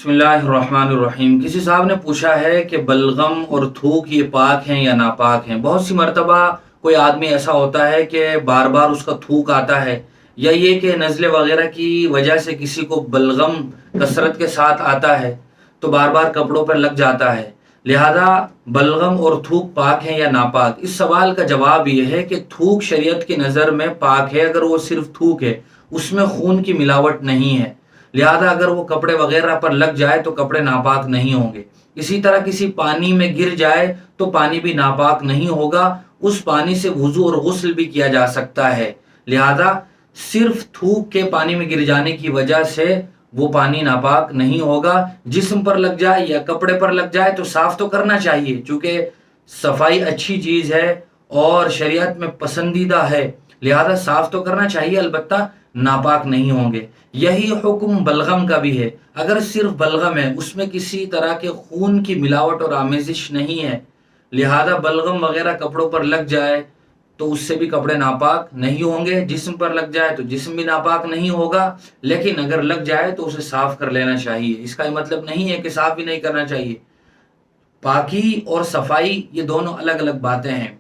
बिस्मिल्लाहिर्रहमानिर्रहीम। किसी साहब ने पूछा है कि बलगम और थूक ये पाक हैं या नापाक हैं। बहुत सी मर्तबा कोई आदमी ऐसा होता है कि बार बार उसका थूक आता है, या ये कि नज़ले वगैरह की वजह से किसी को बलगम कसरत के साथ आता है तो बार बार कपड़ों पर लग जाता है। लिहाजा बलगम और थूक पाक हैं या नापाक, इस सवाल का जवाब यह है कि थूक शरीयत की नज़र में पाक है अगर वो सिर्फ थूक है, उसमें खून की मिलावट नहीं है। लिहाजा अगर वो कपड़े वगैरह पर लग जाए तो कपड़े नापाक नहीं होंगे। इसी तरह किसी पानी में गिर जाए तो पानी भी नापाक नहीं होगा, उस पानी से वुजू और गुस्ल भी किया जा सकता है। लिहाजा सिर्फ थूक के पानी में गिर जाने की वजह से वो पानी नापाक नहीं होगा। जिस्म पर लग जाए या कपड़े पर लग जाए तो साफ तो करना चाहिए, क्योंकि सफाई अच्छी चीज है और शरीयत में पसंदीदा है। लिहाजा साफ तो करना चाहिए, अलबत्ता नापाक नहीं होंगे। यही हुक्म बलगम का भी है। अगर सिर्फ बलगम है, उसमें किसी तरह के खून की मिलावट और आमेजिश नहीं है, लिहाजा बलगम वगैरह कपड़ों पर लग जाए तो उससे भी कपड़े नापाक नहीं होंगे। जिस्म पर लग जाए तो जिस्म भी नापाक नहीं होगा, लेकिन अगर लग जाए तो उसे साफ कर लेना चाहिए। इसका ये मतलब नहीं है कि साफ भी नहीं करना चाहिए। पाकी और सफाई ये दोनों अलग अलग बातें हैं।